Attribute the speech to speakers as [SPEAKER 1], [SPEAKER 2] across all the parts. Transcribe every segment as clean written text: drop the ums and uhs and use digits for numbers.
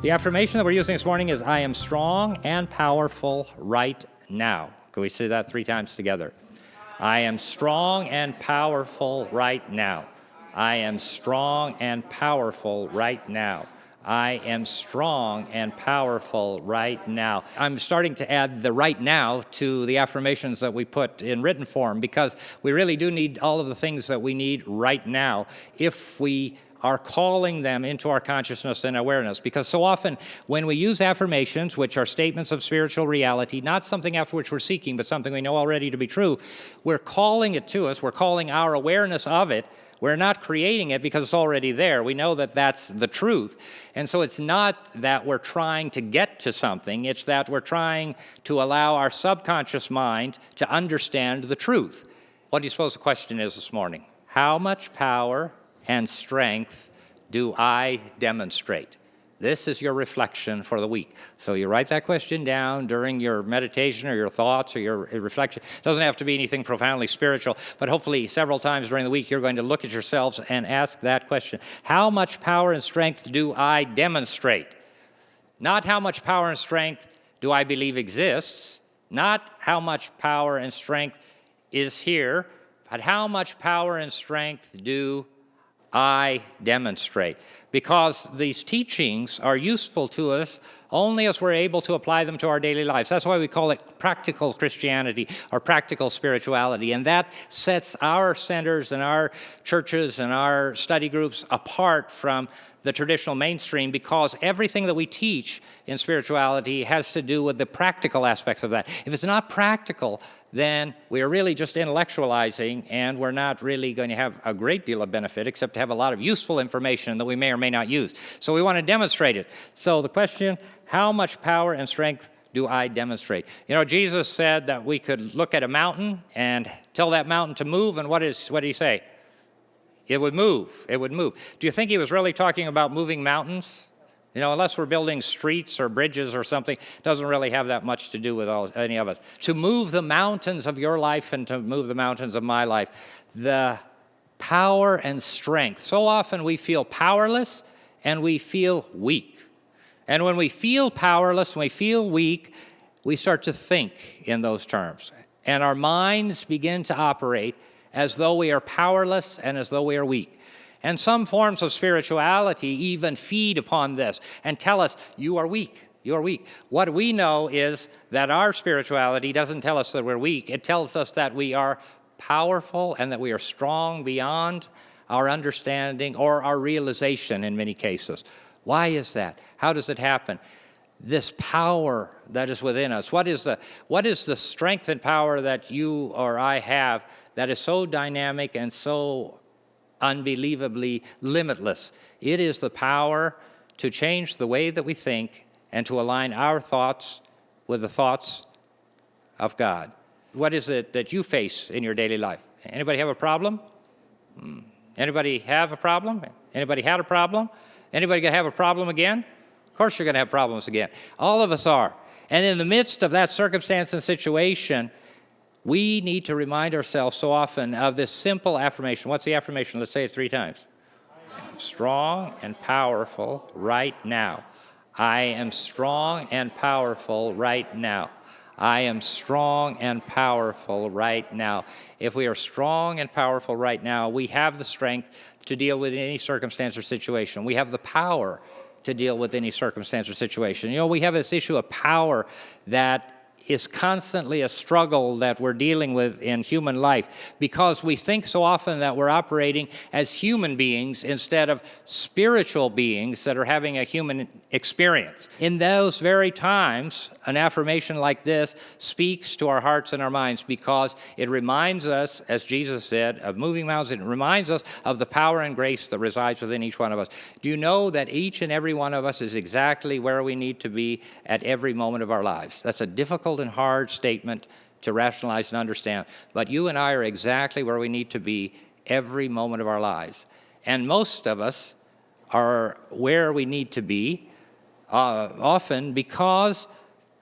[SPEAKER 1] The affirmation that we're using this morning is, I am strong and powerful right now. Can we say that 3 times together? I am strong and powerful right now. I am strong and powerful right now. I am strong and powerful right now. I'm starting to add the right now to the affirmations that we put in written form, because we really do need all of the things that we need right now if we are calling them into our consciousness and awareness. Because so often when we use affirmations, which are statements of spiritual reality, not something after which we're seeking, but something we know already to be true, we're calling it to us, we're calling our awareness of it. We're not creating it because it's already there. We know that that's the truth. And so it's not that we're trying to get to something, it's that we're trying to allow our subconscious mind to understand the truth. What do you suppose the question is this morning? How much power and strength do I demonstrate? This is your reflection for the week. So you write that question down during your meditation or your thoughts or your reflection. It doesn't have to be anything profoundly spiritual, but hopefully several times during the week you're going to look at yourselves and ask that question. How much power and strength do I demonstrate? Not how much power and strength do I believe exists, not how much power and strength is here, but how much power and strength do I demonstrate. Because these teachings are useful to us only as we're able to apply them to our daily lives. That's why we call it practical Christianity or practical spirituality. And that sets our centers and our churches and our study groups apart from the traditional mainstream, because everything that we teach in spirituality has to do with the practical aspects of that. If it's not practical, then we are really just intellectualizing, and we're not really going to have a great deal of benefit except to have a lot of useful information that we may or may not use. So we want to demonstrate it. So the question, how much power and strength do I demonstrate? You know, Jesus said that we could look at a mountain and tell that mountain to move, and what did he say? It would move. It would move. Do you think he was really talking about moving mountains? You know, unless we're building streets or bridges or something, it doesn't really have that much to do with any of us. To move the mountains of your life and to move the mountains of my life, the power and strength. So often we feel powerless and we feel weak. And when we feel powerless, when we feel weak, we start to think in those terms. And our minds begin to operate as though we are powerless and as though we are weak. And some forms of spirituality even feed upon this and tell us, you are weak, you are weak. What we know is that our spirituality doesn't tell us that we're weak. It tells us that we are powerful and that we are strong beyond our understanding or our realization in many cases. Why is that? How does it happen? This power that is within us. What is the strength and power that you or I have that is so dynamic and so unbelievably limitless? It is the power to change the way that we think and to align our thoughts with the thoughts of God. What is it that you face in your daily life? Anybody have a problem? Anybody have a problem? Anybody had a problem? Anybody going to have a problem again? Of course you're going to have problems again. All of us are. And in the midst of that circumstance and situation, we need to remind ourselves so often of this simple affirmation. What's the affirmation? Let's say it 3 times. I am strong and powerful right now. I am strong and powerful right now. I am strong and powerful right now. If we are strong and powerful right now, we have the strength to deal with any circumstance or situation. We have the power to deal with any circumstance or situation. You know, we have this issue of power that is constantly a struggle that we're dealing with in human life, because we think so often that we're operating as human beings instead of spiritual beings that are having a human experience. In those very times, an affirmation like this speaks to our hearts and our minds, because it reminds us, as Jesus said, of moving mountains. It reminds us of the power and grace that resides within each one of us. Do you know that each and every one of us is exactly where we need to be at every moment of our lives? That's a difficult and hard statement to rationalize and understand, but you and I are exactly where we need to be every moment of our lives. And most of us are where we need to be often because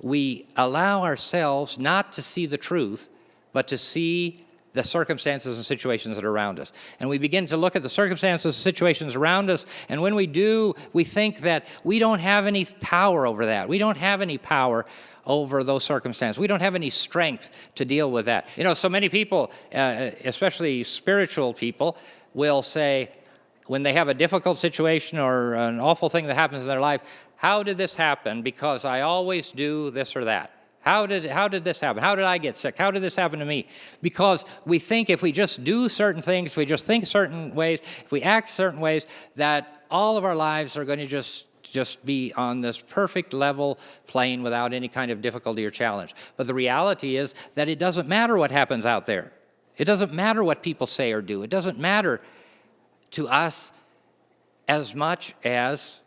[SPEAKER 1] we allow ourselves not to see the truth, but to see the circumstances and situations that are around us. And we begin to look at the circumstances and situations around us, and when we do, we think that we don't have any power over that. We don't have any power over those circumstances. We don't have any strength to deal with that. So many people, especially spiritual people, will say, when they have a difficult situation or an awful thing that happens in their life, how did this happen? Because I always do this or that. How did this happen? How did I get sick? How did this happen to me? Because we think if we just do certain things, if we just think certain ways, if we act certain ways, that all of our lives are going to just be on this perfect level plane without any kind of difficulty or challenge. But the reality is that it doesn't matter what happens out there. It doesn't matter what people say or do. It doesn't matter to us as much as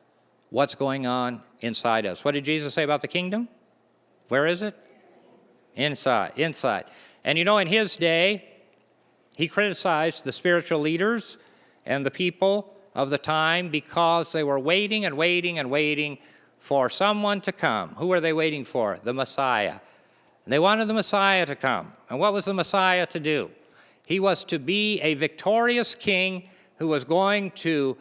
[SPEAKER 1] what's going on inside us. What did Jesus say about the kingdom? Where is it? Inside. And in his day, he criticized the spiritual leaders and the people of the time because they were waiting and waiting and waiting for someone to come. Who were they waiting for? The Messiah. And they wanted the Messiah to come. And what was the Messiah to do? He was to be a victorious king who was going to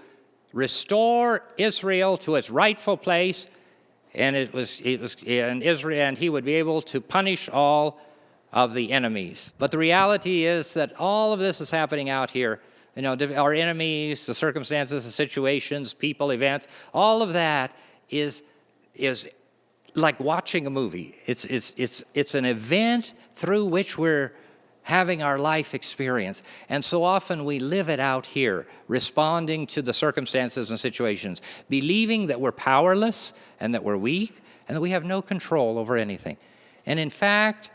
[SPEAKER 1] restore Israel to its rightful place, and Israel, and he would be able to punish all of the enemies. But the reality is that all of this is happening out here. Our enemies, the circumstances, the situations, people, events, all of that is like watching a movie. It's an event through which we're having our life experience. And so often we live it out here, responding to the circumstances and situations, believing that we're powerless and that we're weak and that we have no control over anything. And in fact,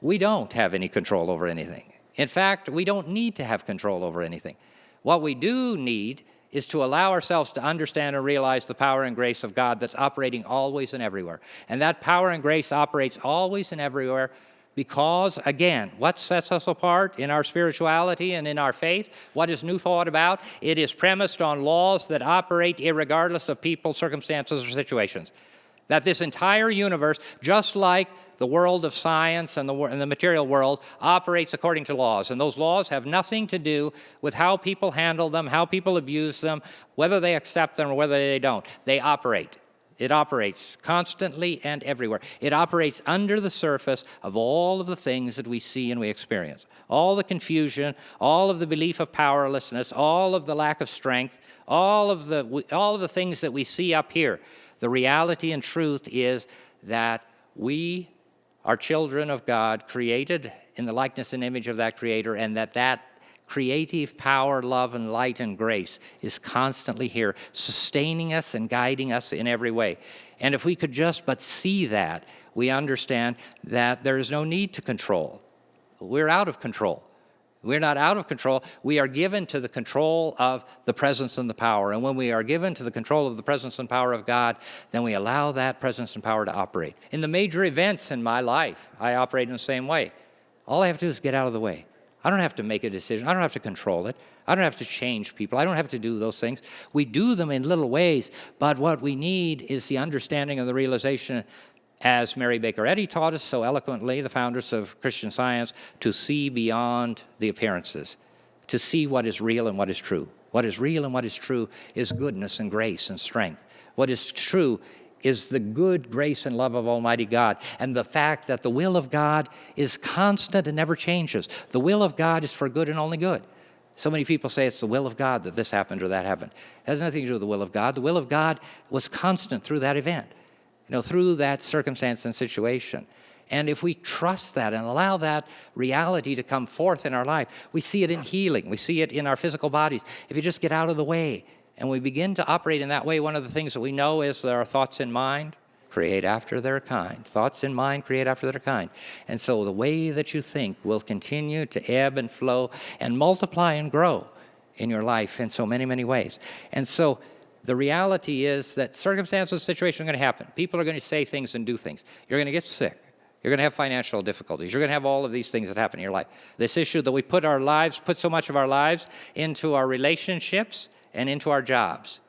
[SPEAKER 1] we don't have any control over anything. In fact, we don't need to have control over anything. What we do need is to allow ourselves to understand and realize the power and grace of God that's operating always and everywhere. And that power and grace operates always and everywhere because, again, what sets us apart in our spirituality and in our faith? What is New Thought about? It is premised on laws that operate irregardless of people, circumstances, or situations. That this entire universe, just like the world of science and the material world, operates according to laws. And those laws have nothing to do with how people handle them, how people abuse them, whether they accept them or whether they don't. They operate. It operates constantly and everywhere. It operates under the surface of all of the things that we see and we experience. All the confusion, all of the belief of powerlessness, all of the lack of strength, all of the things that we see up here. The reality and truth is that we are children of God, created in the likeness and image of that Creator, and that creative power, love, and light and grace is constantly here, sustaining us and guiding us in every way. And if we could just but see that, we understand that there is no need to control. We're out of control. We're not out of control. We are given to the control of the presence and the power. And when we are given to the control of the presence and power of God, then we allow that presence and power to operate. In the major events in my life, I operate in the same way. All I have to do is get out of the way. I don't have to make a decision. I don't have to control it. I don't have to change people. I don't have to do those things. We do them in little ways, but what we need is the understanding and the realization, as Mary Baker Eddy taught us so eloquently, the founders of Christian Science, to see beyond the appearances, to see what is real and what is true. What is real and what is true is goodness and grace and strength. What is true is the good grace and love of Almighty God, and the fact that the will of God is constant and never changes. The will of God is for good and only good. So many people say it's the will of God that this happened or that happened. It has nothing to do with the will of God. The will of God was constant through that event, through that circumstance and situation. And if we trust that and allow that reality to come forth in our life, we see it in healing. We see it in our physical bodies. If you just get out of the way and we begin to operate in that way, one of the things that we know is that our thoughts in mind create after their kind. Thoughts in mind create after their kind. And so the way that you think will continue to ebb and flow and multiply and grow in your life in so many, many ways. And so the reality is that circumstances, situations are going to happen. People are going to say things and do things. You're going to get sick. You're going to have financial difficulties. You're going to have all of these things that happen in your life. This issue that we put so much of our lives into our relationships and into our jobs.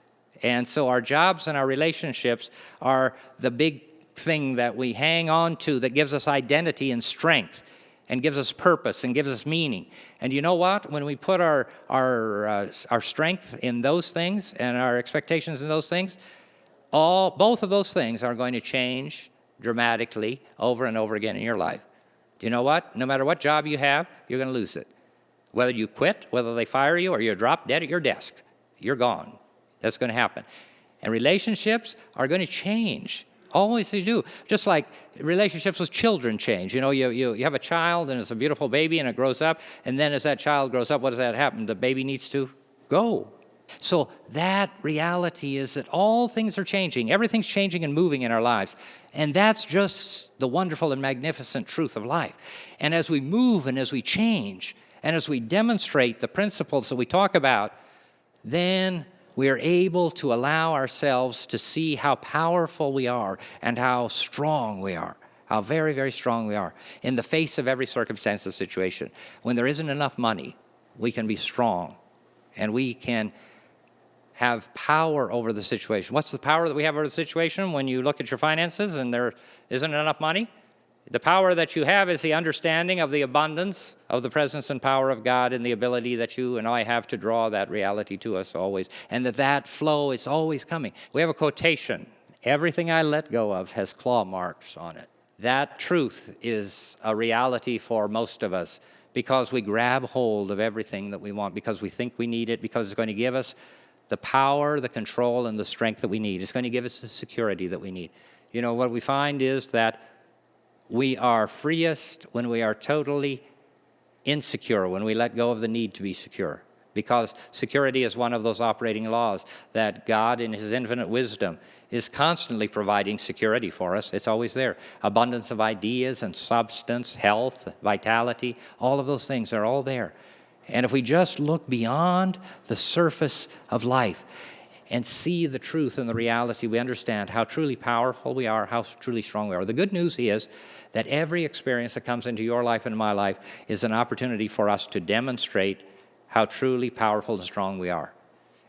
[SPEAKER 1] And so our jobs and our relationships are the big thing that we hang on to that gives us identity and strength. and gives us purpose and gives us meaning. And you know what? When we put our strength in those things and our expectations in those things, both of those things are going to change dramatically over and over again in your life. Do you know what? No matter what job you have, you're going to lose it. Whether you quit, whether they fire you, or you drop dead at your desk, you're gone. That's going to happen. And relationships are going to change. Always they do. Just like relationships with children change. You know, you have a child and it's a beautiful baby and it grows up. And then as that child grows up, what does that happen? The baby needs to go. So that reality is that all things are changing. Everything's changing and moving in our lives. And that's just the wonderful and magnificent truth of life. And as we move and as we change and as we demonstrate the principles that we talk about, then we are able to allow ourselves to see how powerful we are and how strong we are, how very, very strong we are in the face of every circumstance and situation. When there isn't enough money, we can be strong and we can have power over the situation. What's the power that we have over the situation when you look at your finances and there isn't enough money? The power that you have is the understanding of the abundance of the presence and power of God and the ability that you and I have to draw that reality to us always, and that flow is always coming. We have a quotation, everything I let go of has claw marks on it. That truth is a reality for most of us because we grab hold of everything that we want, because we think we need it, because it's going to give us the power, the control, and the strength that we need. It's going to give us the security that we need. You know, what we find is that we are freest when we are totally insecure, when we let go of the need to be secure. Because security is one of those operating laws that God, in His infinite wisdom, is constantly providing security for us. It's always there. Abundance of ideas and substance, health, vitality, all of those things are all there. And if we just look beyond the surface of life and see the truth and the reality, we understand how truly powerful we are, how truly strong we are. The good news is that every experience that comes into your life and my life is an opportunity for us to demonstrate how truly powerful and strong we are.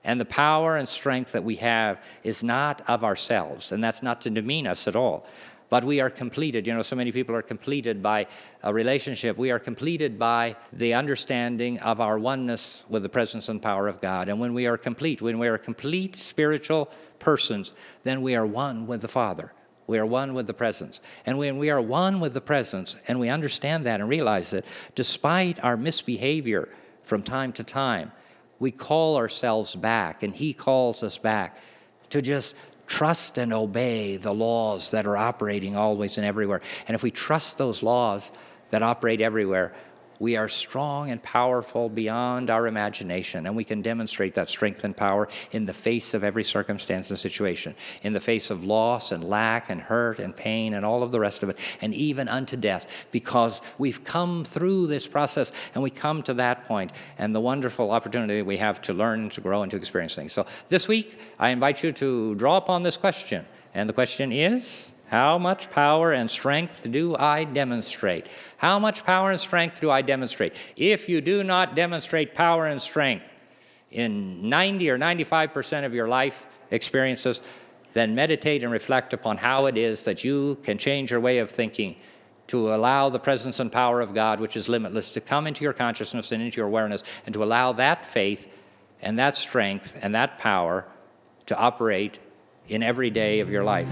[SPEAKER 1] And the power and strength that we have is not of ourselves, and that's not to demean us at all. But we are completed. You know, so many people are completed by a relationship. We are completed by the understanding of our oneness with the presence and power of God. And when we are complete spiritual persons, then we are one with the Father. We are one with the presence. And when we are one with the presence, and we understand that and realize that despite our misbehavior from time to time, we call ourselves back, and He calls us back to just trust and obey the laws that are operating always and everywhere. And if we trust those laws that operate everywhere, we are strong and powerful beyond our imagination, and we can demonstrate that strength and power in the face of every circumstance and situation, in the face of loss and lack and hurt and pain and all of the rest of it, and even unto death, because we've come through this process and we come to that point and the wonderful opportunity we have to learn, to grow, and to experience things. So this week, I invite you to draw upon this question, and the question is, how much power and strength do I demonstrate? How much power and strength do I demonstrate? If you do not demonstrate power and strength in 90 or 95% of your life experiences, then meditate and reflect upon how it is that you can change your way of thinking to allow the presence and power of God, which is limitless, to come into your consciousness and into your awareness, and to allow that faith and that strength and that power to operate in every day of your life.